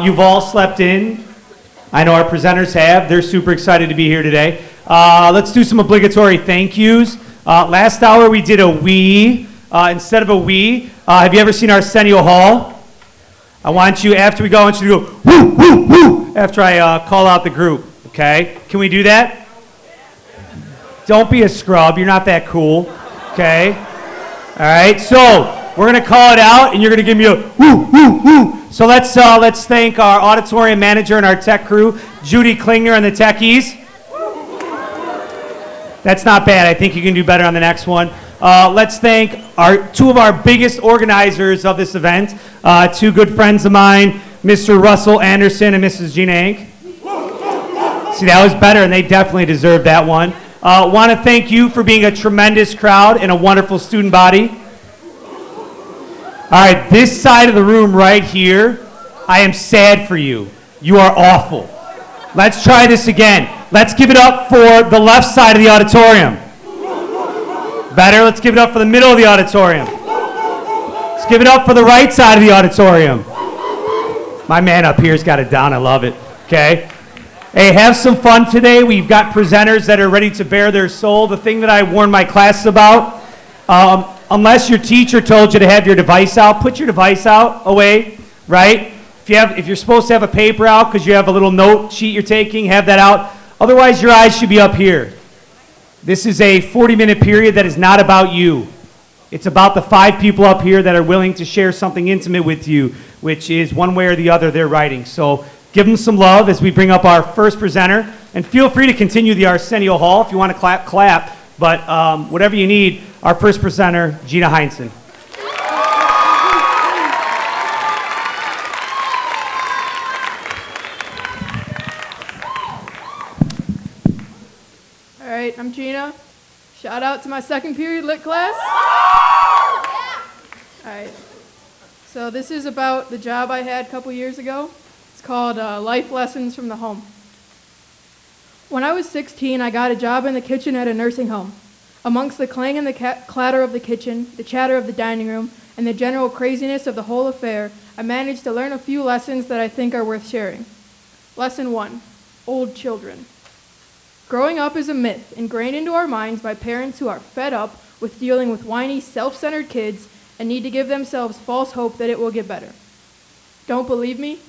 You've all slept in. I know our presenters have. They're super excited to be here today. Let's do some obligatory thank yous. Last hour we did a we. Instead of a we, have you ever seen Arsenio Hall? I want you, after we go, I want you to go woo, woo, woo, after I call out the group, okay? Can we do that? Don't be a scrub. You're not that cool, okay? All right, so we're going to call it out, and you're going to give me a woo, woo, woo. So let's thank our auditorium manager and our tech crew, Judy Klingner and the techies. That's not bad. I think you can do better on the next one. Let's thank two of our biggest organizers of this event, two good friends of mine, Mr. Russell Anderson and Mrs. Gina Ank. See, that was better, and they definitely deserve that one. Want to thank you for being a tremendous crowd and a wonderful student body. All right, this side of the room right here, I am sad for you. You are awful. Let's try this again. Let's give it up for the left side of the auditorium. Better, let's give it up for the middle of the auditorium. Let's give it up for the right side of the auditorium. My man up here's got it down, I love it, okay? Hey, have some fun today. We've got presenters that are ready to bare their soul. The thing that I warn my classes about, unless your teacher told you to have your device out, put your device out away, right? If you're supposed to have a paper out because you have a little note sheet you're taking, have that out. Otherwise, your eyes should be up here. This is a 40-minute period that is not about you. It's about the 5 people up here that are willing to share something intimate with you, which is one way or the other they're writing. So give them some love as we bring up our first presenter. And feel free to continue the Arsenio Hall. If you want to clap, clap. But whatever you need, our first presenter, Gina Heinzen. All right, I'm Gina. Shout out to my second period lit class. All right. So this is about the job I had a couple years ago. It's called Life Lessons from the Home. When I was 16, I got a job in the kitchen at a nursing home. Amongst the clang and the clatter of the kitchen, the chatter of the dining room, and the general craziness of the whole affair, I managed to learn a few lessons that I think are worth sharing. Lesson 1, old children. Growing up is a myth ingrained into our minds by parents who are fed up with dealing with whiny, self-centered kids and need to give themselves false hope that it will get better. Don't believe me?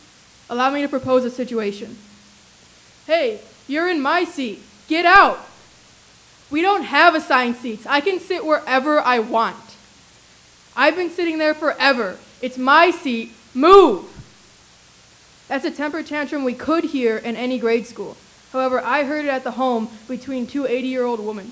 Allow me to propose a situation. Hey, you're in my seat. Get out. We don't have assigned seats. I can sit wherever I want. I've been sitting there forever. It's my seat. Move. That's a temper tantrum we could hear in any grade school. However, I heard it at the home between two 80-year-old women.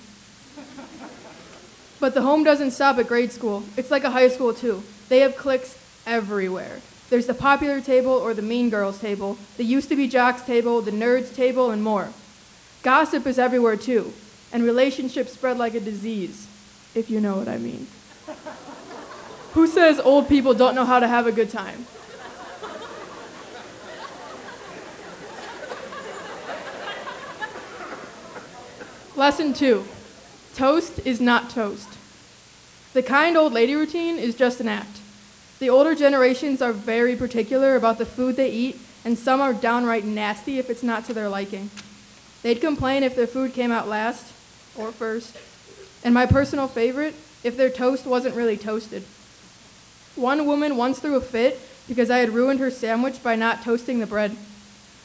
But the home doesn't stop at grade school. It's like a high school, too. They have cliques everywhere. There's the popular table or the mean girls table, the used-to-be jocks table, the nerds table, and more. Gossip is everywhere, too, and relationships spread like a disease, if you know what I mean. Who says old people don't know how to have a good time? Lesson 2, toast is not toast. The kind old lady routine is just an act. The older generations are very particular about the food they eat, and some are downright nasty if it's not to their liking. They'd complain if their food came out last or first, and my personal favorite, if their toast wasn't really toasted. One woman once threw a fit because I had ruined her sandwich by not toasting the bread.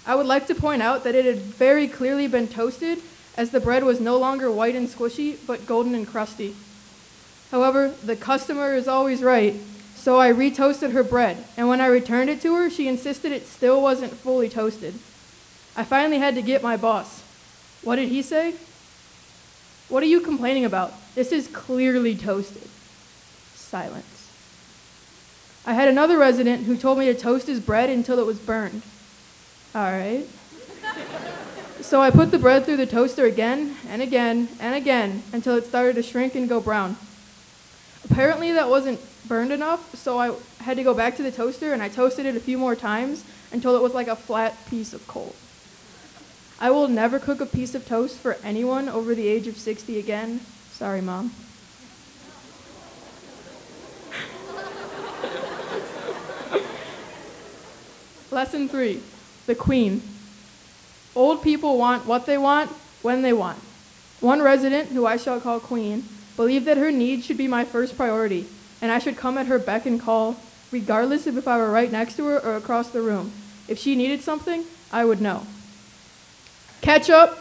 I would like to point out that it had very clearly been toasted, as the bread was no longer white and squishy, but golden and crusty. However, the customer is always right, so I retoasted her bread, and when I returned it to her, she insisted it still wasn't fully toasted. I finally had to get my boss. What did he say? What are you complaining about? This is clearly toasted. Silence. I had another resident who told me to toast his bread until it was burned. All right. So I put the bread through the toaster again and again and again until it started to shrink and go brown. Apparently that wasn't burned enough, so I had to go back to the toaster and I toasted it a few more times until it was like a flat piece of coal. I will never cook a piece of toast for anyone over the age of 60 again. Sorry, Mom. Lesson 3, the queen. Old people want what they want, when they want. One resident, who I shall call Queen, believed that her needs should be my first priority, and I should come at her beck and call, regardless of if I were right next to her or across the room. If she needed something, I would know. Ketchup,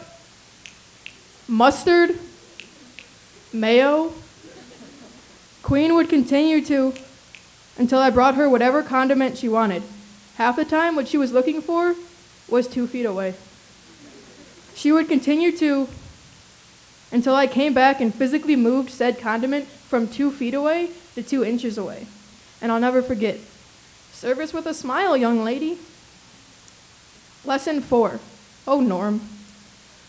mustard, mayo. Queen would continue to until I brought her whatever condiment she wanted. Half the time, what she was looking for was 2 feet away. She would continue to until I came back and physically moved said condiment from 2 feet away to 2 inches away. And I'll never forget. Service with a smile, young lady. Lesson 4. Oh, Norm.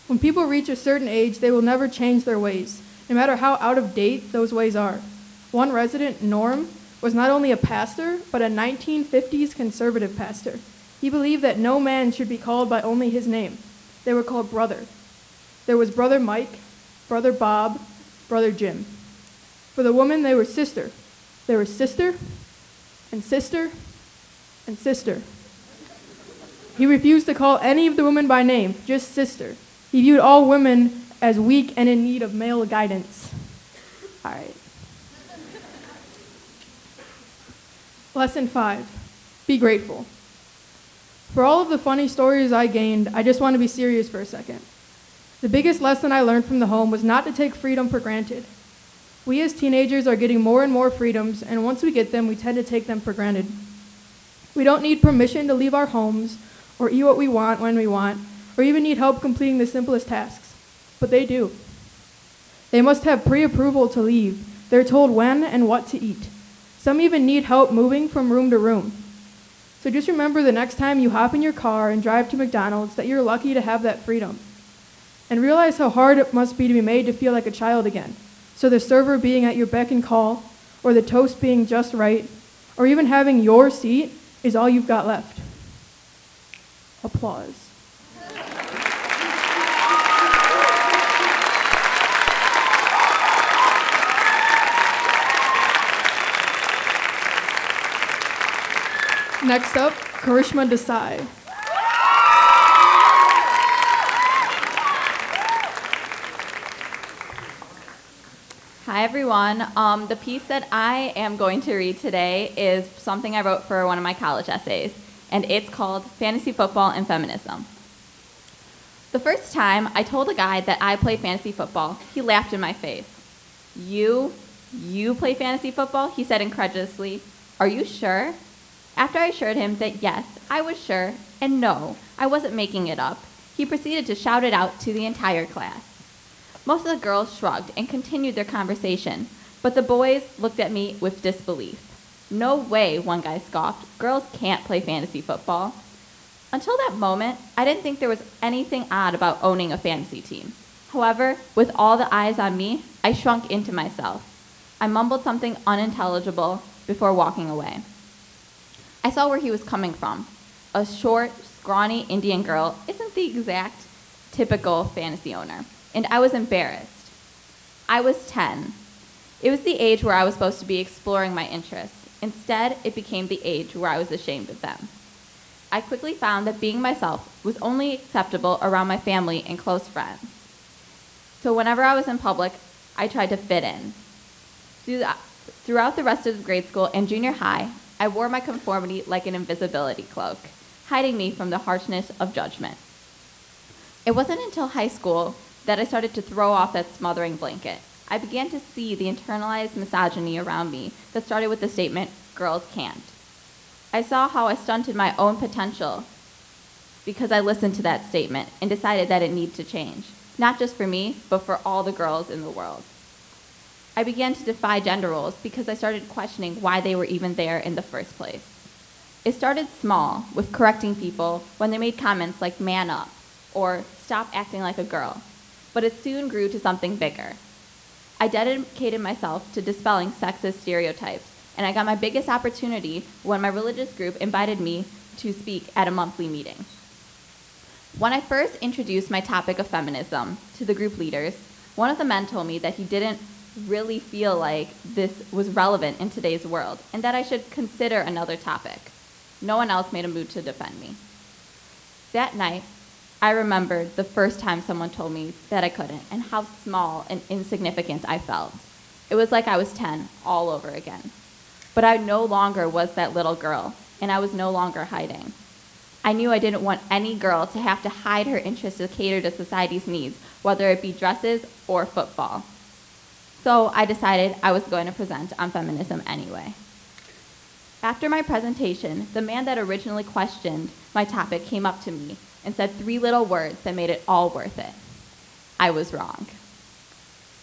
When people reach a certain age, they will never change their ways, no matter how out of date those ways are. One resident, Norm, was not only a pastor, but a 1950s conservative pastor. He believed that no man should be called by only his name. They were called brother. There was Brother Mike, Brother Bob, Brother Jim. For the woman, they were sister. There was sister, and sister, and sister. He refused to call any of the women by name, just sister. He viewed all women as weak and in need of male guidance. All right. Lesson 5, be grateful. For all of the funny stories I gained, I just want to be serious for a second. The biggest lesson I learned from the home was not to take freedom for granted. We as teenagers are getting more and more freedoms, and once we get them, we tend to take them for granted. We don't need permission to leave our homes, or eat what we want when we want, or even need help completing the simplest tasks. But they do. They must have pre-approval to leave. They're told when and what to eat. Some even need help moving from room to room. So just remember the next time you hop in your car and drive to McDonald's that you're lucky to have that freedom. And realize how hard it must be to be made to feel like a child again. So the server being at your beck and call, or the toast being just right, or even having your seat is all you've got left. Applause. Next up, Karishma Desai. Hi, everyone. The piece that I am going to read today is something I wrote for one of my college essays, and it's called Fantasy Football and Feminism. The first time I told a guy that I play fantasy football, he laughed in my face. You play fantasy football? He said incredulously. Are you sure? After I assured him that yes, I was sure, and no, I wasn't making it up, he proceeded to shout it out to the entire class. Most of the girls shrugged and continued their conversation, but the boys looked at me with disbelief. No way, one guy scoffed. Girls can't play fantasy football. Until that moment, I didn't think there was anything odd about owning a fantasy team. However, with all the eyes on me, I shrunk into myself. I mumbled something unintelligible before walking away. I saw where he was coming from. A short, scrawny Indian girl isn't the exact typical fantasy owner, and I was embarrassed. I was 10. It was the age where I was supposed to be exploring my interests. Instead, it became the age where I was ashamed of them. I quickly found that being myself was only acceptable around my family and close friends. So whenever I was in public, I tried to fit in. Throughout the rest of grade school and junior high, I wore my conformity like an invisibility cloak, hiding me from the harshness of judgment. It wasn't until high school that I started to throw off that smothering blanket. I began to see the internalized misogyny around me that started with the statement, girls can't. I saw how I stunted my own potential because I listened to that statement and decided that it needed to change, not just for me, but for all the girls in the world. I began to defy gender roles because I started questioning why they were even there in the first place. It started small, with correcting people when they made comments like man up or stop acting like a girl, but it soon grew to something bigger. I dedicated myself to dispelling sexist stereotypes, and I got my biggest opportunity when my religious group invited me to speak at a monthly meeting. When I first introduced my topic of feminism to the group leaders, one of the men told me that he didn't really feel like this was relevant in today's world, and that I should consider another topic. No one else made a move to defend me. That night, I remembered the first time someone told me that I couldn't and how small and insignificant I felt. It was like I was 10 all over again. But I no longer was that little girl, and I was no longer hiding. I knew I didn't want any girl to have to hide her interests to cater to society's needs, whether it be dresses or football. So I decided I was going to present on feminism anyway. After my presentation, the man that originally questioned my topic came up to me and said 3 little words that made it all worth it. I was wrong.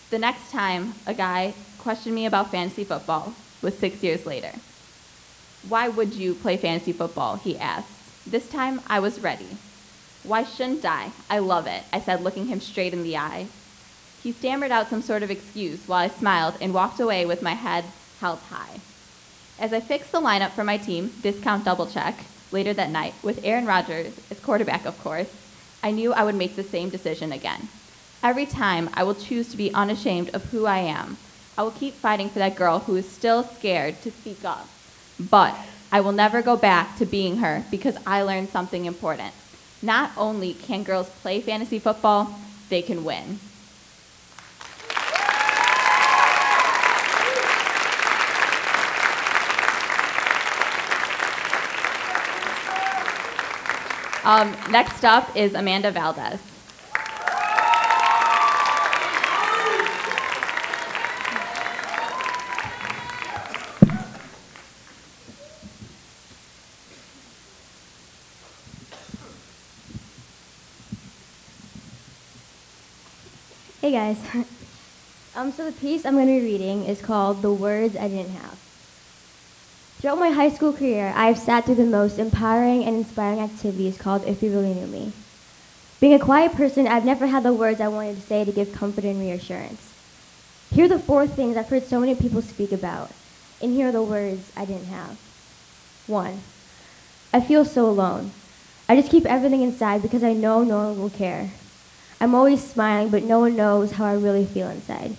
The next time a guy questioned me about fantasy football was 6 years later. Why would you play fantasy football? He asked. This time I was ready. Why shouldn't I? I love it, I said, looking him straight in the eye. He stammered out some sort of excuse while I smiled and walked away with my head held high. As I fixed the lineup for my team, Discount Double Check, later that night, with Aaron Rodgers as quarterback, of course, I knew I would make the same decision again. Every time, I will choose to be unashamed of who I am. I will keep fighting for that girl who is still scared to speak up. But I will never go back to being her because I learned something important. Not only can girls play fantasy football, they can win. Next up is Amanda Valdez. Hey guys. So the piece I'm going to be reading is called The Words I Didn't Have. Throughout my high school career, I have sat through the most empowering and inspiring activities called If You Really Knew Me. Being a quiet person, I've never had the words I wanted to say to give comfort and reassurance. Here are the 4 things I've heard so many people speak about, and here are the words I didn't have. 1, I feel so alone. I just keep everything inside because I know no one will care. I'm always smiling, but no one knows how I really feel inside.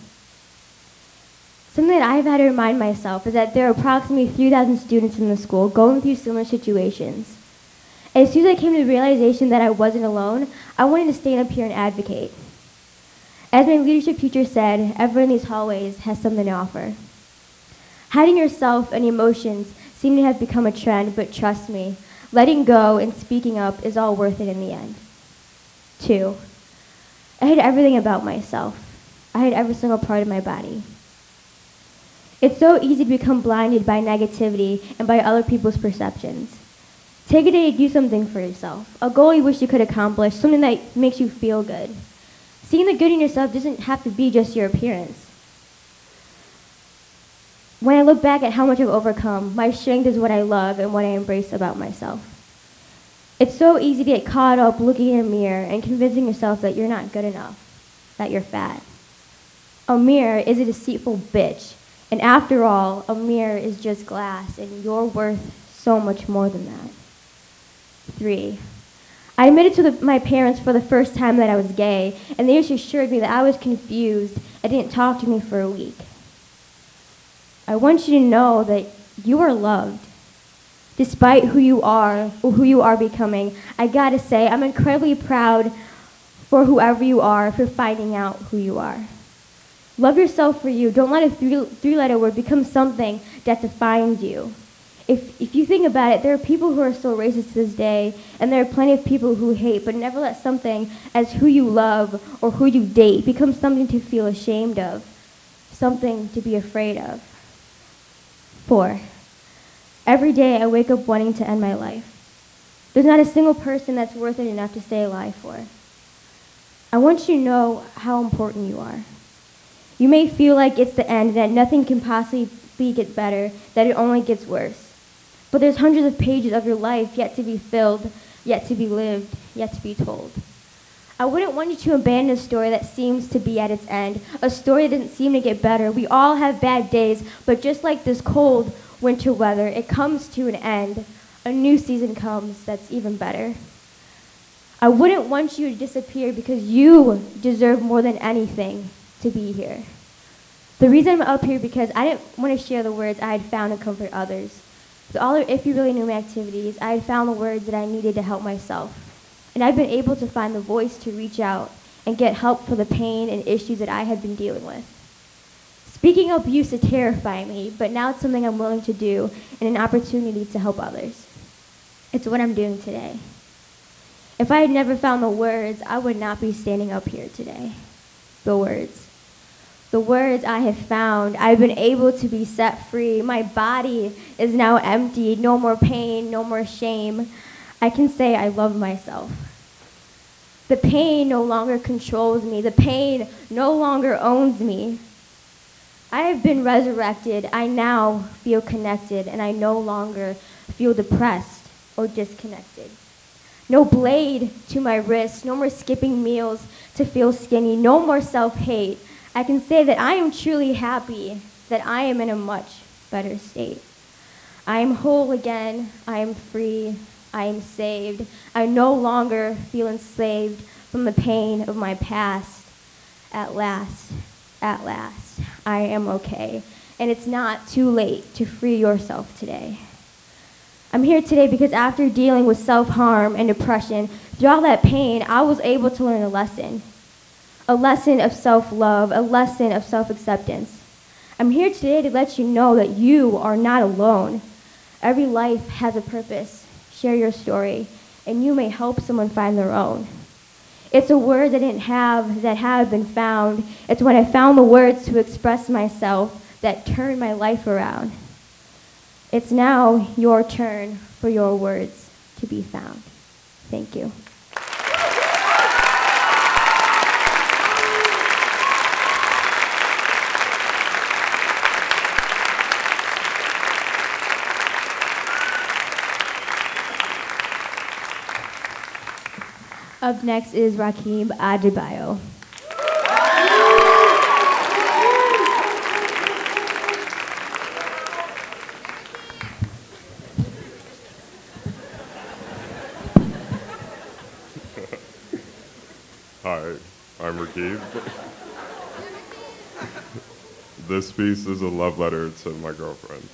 Something that I've had to remind myself is that there are approximately 3,000 students in the school going through similar situations. And as soon as I came to the realization that I wasn't alone, I wanted to stand up here and advocate. As my leadership teacher said, everyone in these hallways has something to offer. Hiding yourself and emotions seem to have become a trend, but trust me, letting go and speaking up is all worth it in the end. 2, I hid everything about myself. I hid every single part of my body. It's so easy to become blinded by negativity and by other people's perceptions. Take a day to do something for yourself, a goal you wish you could accomplish, something that makes you feel good. Seeing the good in yourself doesn't have to be just your appearance. When I look back at how much I've overcome, my strength is what I love and what I embrace about myself. It's so easy to get caught up looking in a mirror and convincing yourself that you're not good enough, that you're fat. A mirror is a deceitful bitch. And after all, a mirror is just glass, and you're worth so much more than that. 3, I admitted to my parents for the first time that I was gay, and they just assured me that I was confused and didn't talk to me for a week. I want you to know that you are loved. Despite who you are or who you are becoming, I gotta say, I'm incredibly proud for whoever you are for finding out who you are. Love yourself for you. Don't let a 3-letter word become something that defines you. If you think about it, there are people who are still racist to this day, and there are plenty of people who hate, but never let something as who you love or who you date become something to feel ashamed of, something to be afraid of. 4, every day I wake up wanting to end my life. There's not a single person that's worth it enough to stay alive for. I want you to know how important you are. You may feel like it's the end, that nothing can possibly get better, that it only gets worse. But there's hundreds of pages of your life yet to be filled, yet to be lived, yet to be told. I wouldn't want you to abandon a story that seems to be at its end, a story that doesn't seem to get better. We all have bad days, but just like this cold winter weather, it comes to an end. A new season comes that's even better. I wouldn't want you to disappear because you deserve more than anything to be here. The reason I'm up here because I didn't want to share the words I had found to comfort others. With all the If You Really Knew Me activities, I had found the words that I needed to help myself. And I've been able to find the voice to reach out and get help for the pain and issues that I had been dealing with. Speaking up used to terrify me, but now it's something I'm willing to do and an opportunity to help others. It's what I'm doing today. If I had never found the words, I would not be standing up here today. The words. The words I have found, I've been able to be set free. My body is now emptied. No more pain, no more shame. I can say I love myself. The pain no longer controls me. The pain no longer owns me. I have been resurrected. I now feel connected, and I no longer feel depressed or disconnected. No blade to my wrist, no more skipping meals to feel skinny, no more self-hate. I can say that I am truly happy, that I am in a much better state. I am whole again, I am free, I am saved. I no longer feel enslaved from the pain of my past. At last, I am okay. And it's not too late to free yourself today. I'm here today because after dealing with self-harm and depression, through all that pain, I was able to learn a lesson of self-love, a lesson of self-acceptance. I'm here today to let you know that you are not alone. Every life has a purpose. Share your story, and you may help someone find their own. It's a word I didn't have that had been found. It's when I found the words to express myself that turned my life around. It's now your turn for your words to be found. Thank you. Up next is Rakim Adebayo. Hi, I'm Rakeem. This piece is a love letter to my girlfriend.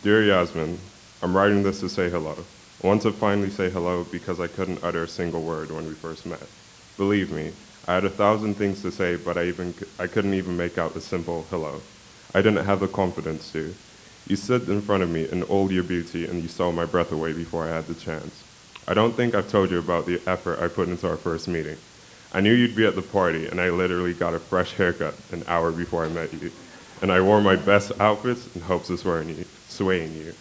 Dear Yasmin, I'm writing this to say hello. I want to finally say hello because I couldn't utter a single word when we first met. Believe me, I had 1,000 things to say, but I couldn't even make out a simple hello. I didn't have the confidence to. You stood in front of me in all your beauty and you stole my breath away before I had the chance. I don't think I've told you about the effort I put into our first meeting. I knew you'd be at the party and I literally got a fresh haircut an hour before I met you. And I wore my best outfits in hopes of swaying you.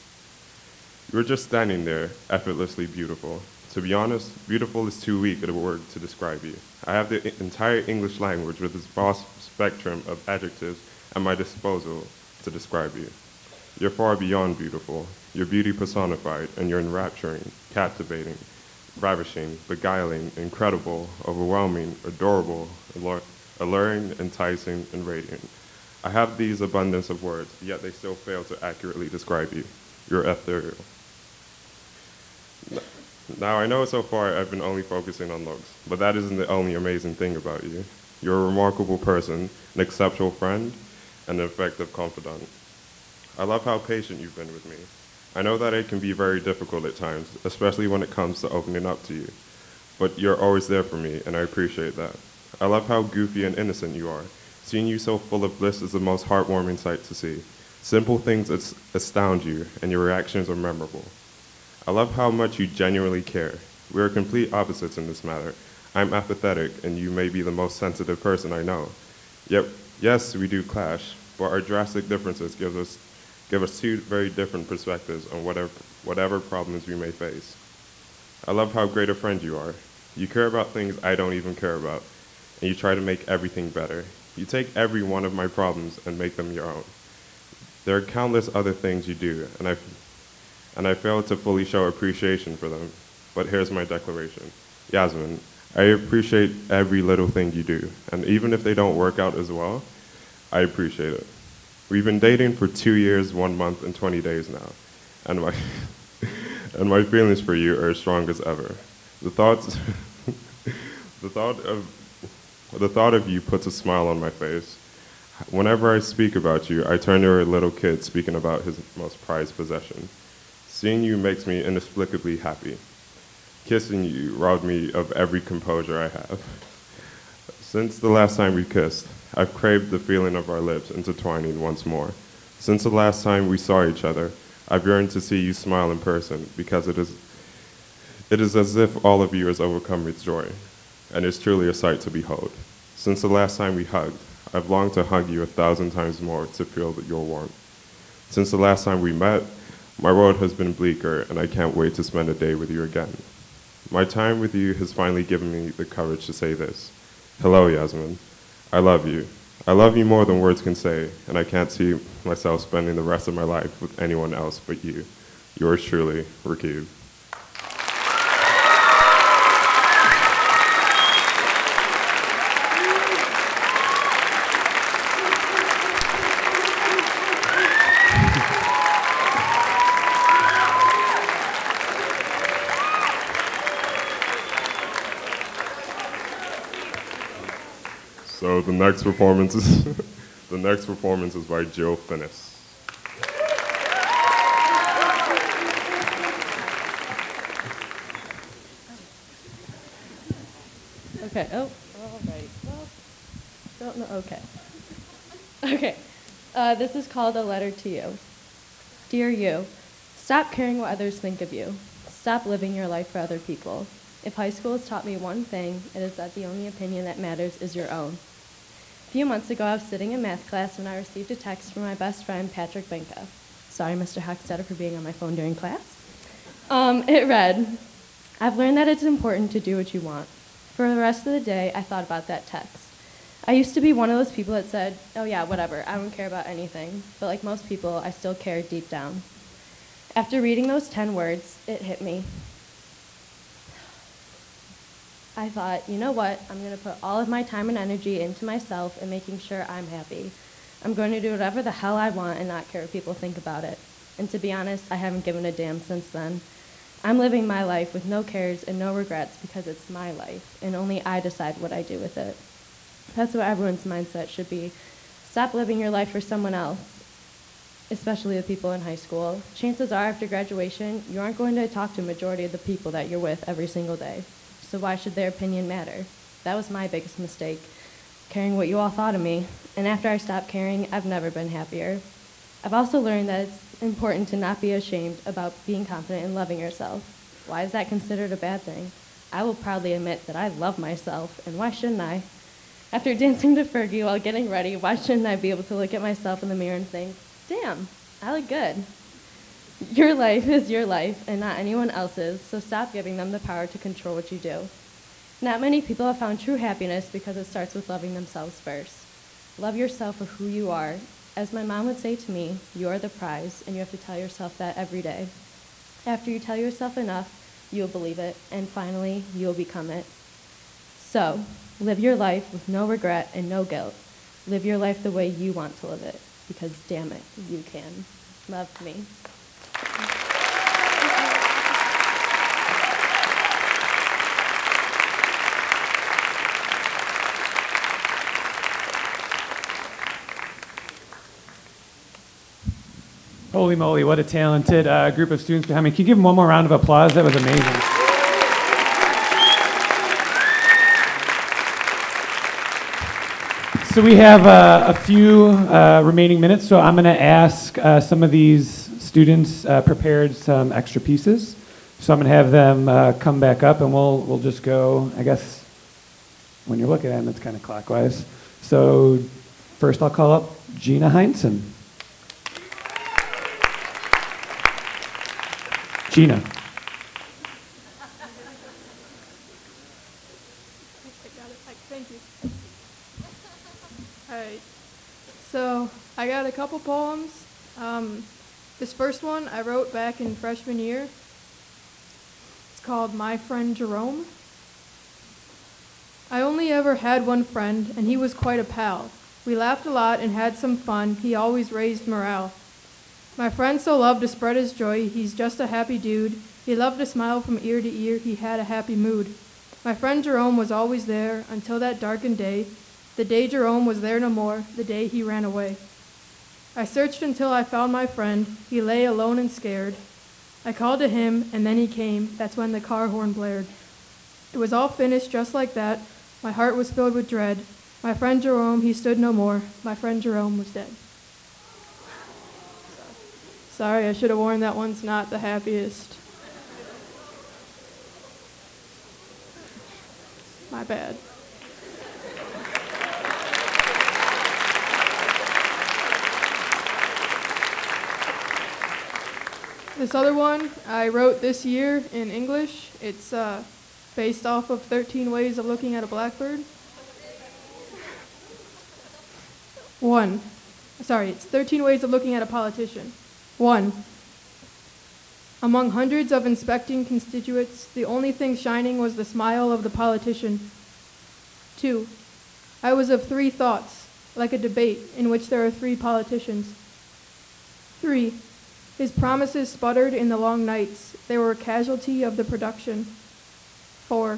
You were just standing there, effortlessly beautiful. To be honest, beautiful is too weak a word to describe you. I have the entire English language with its vast spectrum of adjectives at my disposal to describe you. You're far beyond beautiful. You're beauty personified, and you're enrapturing, captivating, ravishing, beguiling, incredible, overwhelming, adorable, alluring, enticing, and radiant. I have these abundance of words, yet they still fail to accurately describe you. You're ethereal. Now, I know so far I've been only focusing on looks, but that isn't the only amazing thing about you. You're a remarkable person, an exceptional friend, and an effective confidant. I love how patient you've been with me. I know that it can be very difficult at times, especially when it comes to opening up to you. But you're always there for me, and I appreciate that. I love how goofy and innocent you are. Seeing you so full of bliss is the most heartwarming sight to see. Simple things astound you, and your reactions are memorable. I love how much you genuinely care. We are complete opposites in this matter. I'm apathetic, and you may be the most sensitive person I know. Yet, yes, we do clash, but our drastic differences give us two very different perspectives on whatever problems we may face. I love how great a friend you are. You care about things I don't even care about, and you try to make everything better. You take every one of my problems and make them your own. There are countless other things you do, and I fail to fully show appreciation for them. But here's my declaration. Yasmin, I appreciate every little thing you do, and even if they don't work out as well, I appreciate it. We've been dating for 2 years, 1 month, and 20 days now, and my feelings for you are as strong as ever. The thought The thought of you puts a smile on my face. Whenever I speak about you, I turn to a little kid speaking about his most prized possession. Seeing you makes me inexplicably happy. Kissing you robbed me of every composure I have. Since the last time we kissed, I've craved the feeling of our lips intertwining once more. Since the last time we saw each other, I've yearned to see you smile in person because it is as if all of you has overcome with joy, and it's truly a sight to behold. Since the last time we hugged, I've longed to hug you 1,000 times more to feel your warmth. Since the last time we met, my world has been bleaker, and I can't wait to spend a day with you again. My time with you has finally given me the courage to say this. Hello, Yasmin. I love you. I love you more than words can say, and I can't see myself spending the rest of my life with anyone else but you. Yours truly, Rakib. So the next performance is by Jill Finnis. Okay. Oh, all right. Well, don't know. Okay. Okay. This is called A Letter to You. Dear you, stop caring what others think of you. Stop living your life for other people. If high school has taught me one thing, it is that the only opinion that matters is your own. A few months ago, I was sitting in math class when I received a text from my best friend, Patrick Benka. Sorry, Mr. Hockstetter, for being on my phone during class. It read, I've learned that it's important to do what you want. For the rest of the day, I thought about that text. I used to be one of those people that said, oh yeah, whatever, I don't care about anything. But like most people, I still care deep down. After reading those 10 words, it hit me. I thought, you know what, I'm going to put all of my time and energy into myself and making sure I'm happy. I'm going to do whatever the hell I want and not care what people think about it. And to be honest, I haven't given a damn since then. I'm living my life with no cares and no regrets because it's my life, and only I decide what I do with it. That's what everyone's mindset should be. Stop living your life for someone else, especially the people in high school. Chances are after graduation, you aren't going to talk to a majority of the people that you're with every single day. So why should their opinion matter? That was my biggest mistake, caring what you all thought of me. And after I stopped caring, I've never been happier. I've also learned that it's important to not be ashamed about being confident and loving yourself. Why is that considered a bad thing? I will proudly admit that I love myself, and why shouldn't I? After dancing to Fergie while getting ready, why shouldn't I be able to look at myself in the mirror and think, damn, I look good. Your life is your life and not anyone else's, so stop giving them the power to control what you do. Not many people have found true happiness because it starts with loving themselves first. Love yourself for who you are. As my mom would say to me, you are the prize, and you have to tell yourself that every day. After you tell yourself enough, you'll believe it, and finally, you'll become it. So, live your life with no regret and no guilt. Live your life the way you want to live it, because damn it, you can. Love me. Holy moly, what a talented group of students behind me. Can you give them one more round of applause? That was amazing. So we have a few remaining minutes, so I'm going to ask some of these students prepared some extra pieces. So I'm going to have them come back up, and we'll just go, I guess, when you're looking at them, it's kind of clockwise. So first I'll call up Gina Heinsohn. Gina. Thank you. All right. So I got a couple poems. This first one I wrote back in freshman year. It's called My Friend Jerome. I only ever had one friend, and he was quite a pal. We laughed a lot and had some fun. He always raised morale. My friend so loved to spread his joy. He's just a happy dude. He loved to smile from ear to ear. He had a happy mood. My friend Jerome was always there until that darkened day, the day Jerome was there no more, the day he ran away. I searched until I found my friend. He lay alone and scared. I called to him, and then he came. That's when the car horn blared. It was all finished just like that. My heart was filled with dread. My friend Jerome, he stood no more. My friend Jerome was dead. Sorry, I should have warned that one's not the happiest. My bad. This other one I wrote this year in English. It's based off of 13 Ways of Looking at a Blackbird. It's 13 Ways of Looking at a Politician. 1. Among hundreds of inspecting constituents, the only thing shining was the smile of the politician. 2. I was of three thoughts, like a debate in which there are three politicians. 3. His promises sputtered in the long nights. They were a casualty of the production. 4.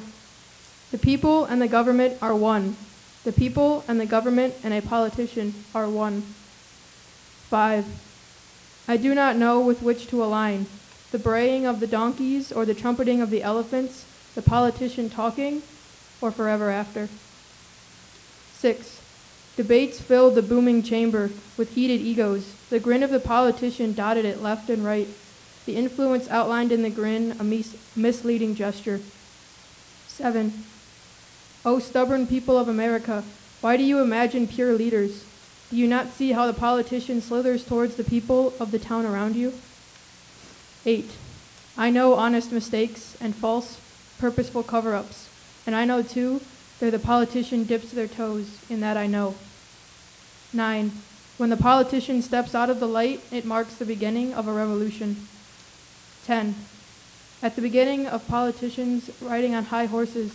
The people and the government are one. The people and the government and a politician are one. 5. I do not know with which to align, the braying of the donkeys or the trumpeting of the elephants, the politician talking, or forever after. 6. Debates filled the booming chamber with heated egos. The grin of the politician dotted it left and right. The influence outlined in the grin a misleading gesture. 7. O stubborn people of America, why do you imagine pure leaders? Do you not see how the politician slithers towards the people of the town around you? 8. I know honest mistakes and false, purposeful cover-ups. And I know, too, that the politician dips their toes. In that I know. 9. When the politician steps out of the light, it marks the beginning of a revolution. 10. At the beginning of politicians riding on high horses,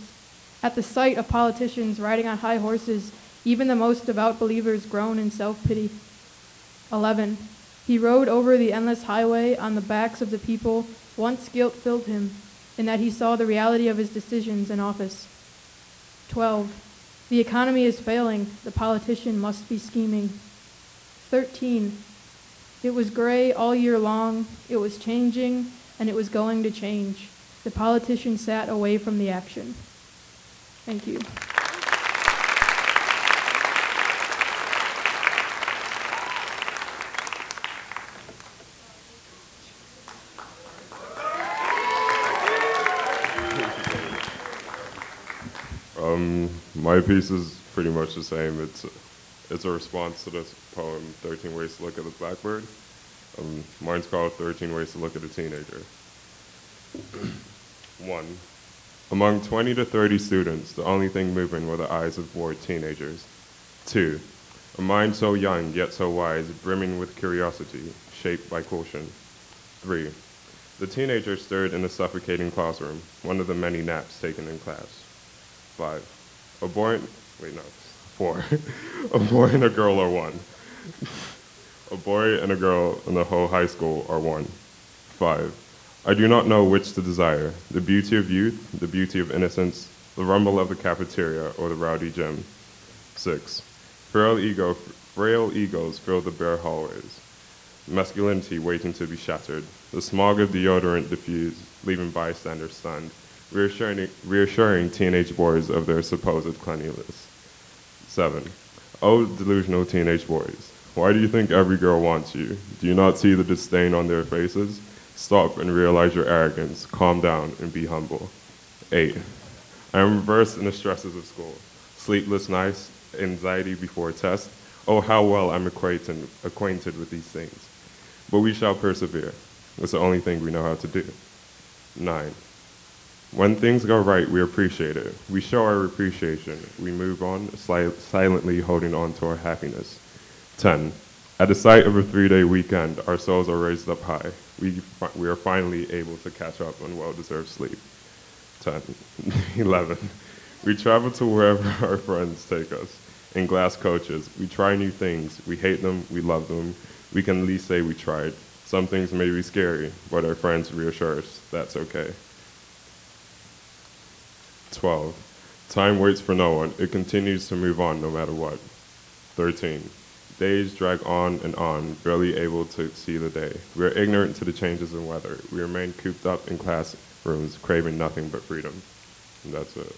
at the sight of politicians riding on high horses, even the most devout believers groan in self-pity. 11. He rode over the endless highway on the backs of the people. Once guilt filled him, in that he saw the reality of his decisions in office. 12. The economy is failing. The politician must be scheming. 13. It was gray all year long. It was changing, and it was going to change. The politician sat away from the action. Thank you. My piece is pretty much the same. It's a response to this poem, 13 Ways to Look at a Blackbird. Mine's called 13 Ways to Look at a Teenager. 1. Among 20 to 30 students, the only thing moving were the eyes of bored teenagers. 2. A mind so young, yet so wise, brimming with curiosity, shaped by caution. 3. The teenager stirred in the suffocating classroom, one of the many naps taken in class. 5. 4. A boy and a girl are one. A boy and a girl in the whole high school are one. 5. I do not know which to desire, the beauty of youth, the beauty of innocence, the rumble of the cafeteria, or the rowdy gym. 6. Frail egos fill the bare hallways. Masculinity waiting to be shattered, the smog of deodorant diffused, leaving bystanders stunned, reassuring teenage boys of their supposed cleanliness. 7. Oh, delusional teenage boys, why do you think every girl wants you? Do you not see the disdain on their faces? Stop and realize your arrogance. Calm down and be humble. 8. I am versed in the stresses of school. Sleepless nights, anxiety before a test. Oh, how well I'm acquainted with these things. But we shall persevere. It's the only thing we know how to do. 9. When things go right, we appreciate it. We show our appreciation. We move on, silently holding on to our happiness. 10. At the sight of a 3-day weekend, our souls are raised up high. We are finally able to catch up on well-deserved sleep. 11. We travel to wherever our friends take us. In glass coaches, we try new things. We hate them, we love them. We can at least say we tried. Some things may be scary, but our friends reassure us that's okay. 12. Time waits for no one. It continues to move on no matter what. 13. Days drag on and on, barely able to see the day. We are ignorant to the changes in weather. We remain cooped up in classrooms, craving nothing but freedom. And that's it.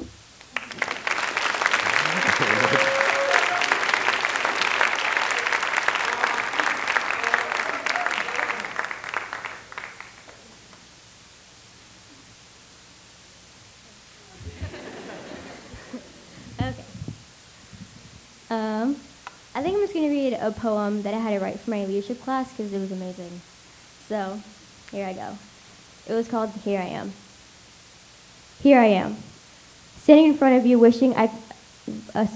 Okay. I think I'm just going to read a poem that I had to write for my leadership class because it was amazing. So, here I go. It was called Here I Am. Here I am, standing in front of you wishing I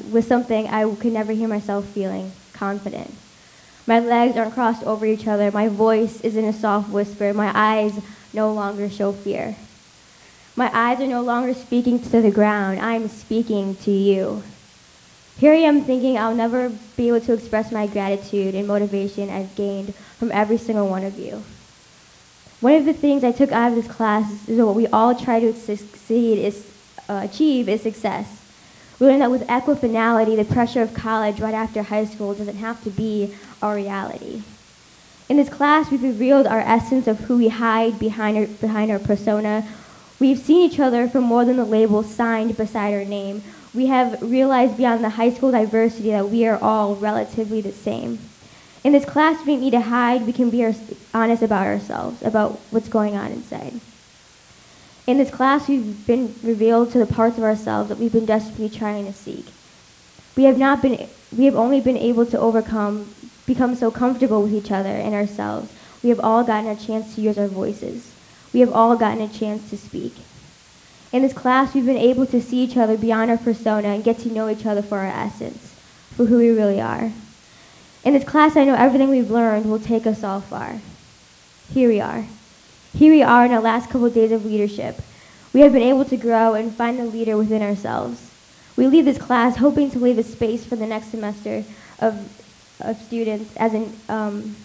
was something I could never hear myself feeling, confident. My legs aren't crossed over each other. My voice is in a soft whisper. My eyes no longer show fear. My eyes are no longer speaking to the ground. I'm speaking to you. Here I am thinking I'll never be able to express my gratitude and motivation I've gained from every single one of you. One of the things I took out of this class is that what we all try to achieve is success. We learned that with equifinality, the pressure of college right after high school doesn't have to be our reality. In this class, we've revealed our essence of who we hide behind our persona. We've seen each other for more than the label signed beside our name. We have realized beyond the high school diversity that we are all relatively the same. In this class, we don't need to hide. We can be honest about ourselves, about what's going on inside. In this class, we've been revealed to the parts of ourselves that we've been desperately trying to seek. We have only been able to become so comfortable with each other and ourselves. We have all gotten a chance to use our voices. We have all gotten a chance to speak. In this class, we've been able to see each other beyond our persona and get to know each other for our essence, for who we really are. In this class, I know everything we've learned will take us all far. Here we are. Here we are in our last couple of days of leadership. We have been able to grow and find the leader within ourselves. We leave this class hoping to leave a space for the next semester of students as an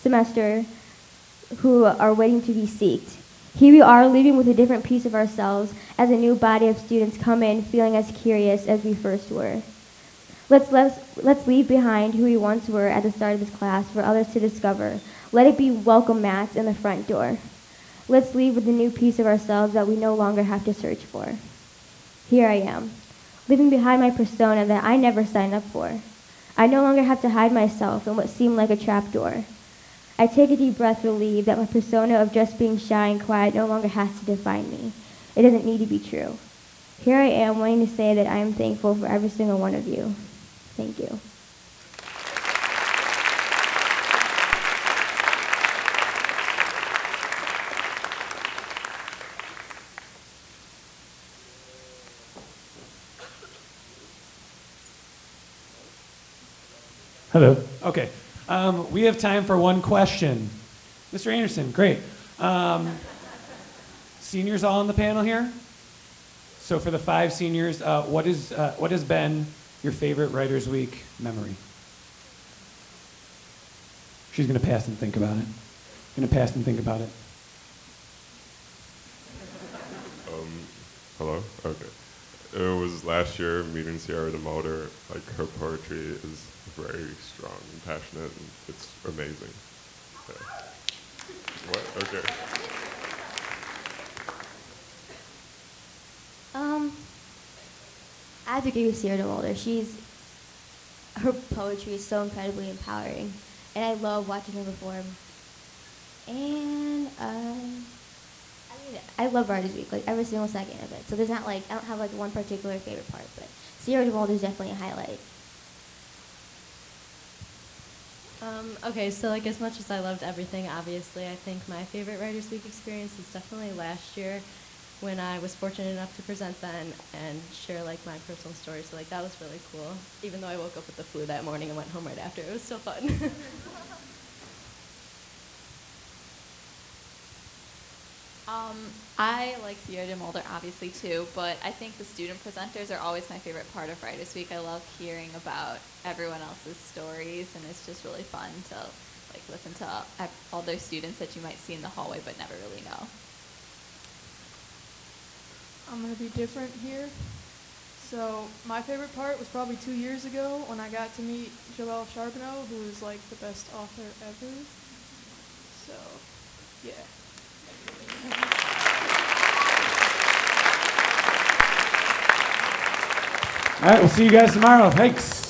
semester who are waiting to be seeked. Here we are leaving with a different piece of ourselves as a new body of students come in feeling as curious as we first were. Let's leave behind who we once were at the start of this class for others to discover. Let it be welcome mats in the front door. Let's leave with a new piece of ourselves that we no longer have to search for. Here I am, leaving behind my persona that I never signed up for. I no longer have to hide myself in what seemed like a trapdoor. I take a deep breath, relieved that my persona of just being shy and quiet no longer has to define me. It doesn't need to be true. Here I am wanting to say that I am thankful for every single one of you. Thank you. Hello. Okay. We have time for one question. Mr. Anderson, great. Seniors all on the panel here? So for the 5 seniors, what has been your favorite Writers Week memory? She's going to pass and think about it. Hello? Okay. It was last year meeting Sierra DeMolder. Like, her poetry is very strong and passionate, and it's amazing. Yeah. What? Okay. I have to agree with Sierra DeMolder. Her poetry is so incredibly empowering, and I love watching her perform. And I love Writers Week, like every single second of it. So there's not like I don't have like one particular favorite part, but Sierra DeMolder is definitely a highlight. Okay, so like as much as I loved everything, obviously, I think my favorite Writers Week experience is definitely last year when I was fortunate enough to present then and share like my personal story. So like that was really cool. Even though I woke up with the flu that morning and went home right after, it was still fun. I like Sierra DeMolder obviously too, but I think the student presenters are always my favorite part of Writers Week. I love hearing about everyone else's stories, and it's just really fun to like listen to all those students that you might see in the hallway but never really know. I'm going to be different here. So my favorite part was probably 2 years ago when I got to meet Joelle Charbonneau, who is like the best author ever. So, yeah. All right, we'll see you guys tomorrow. Thanks.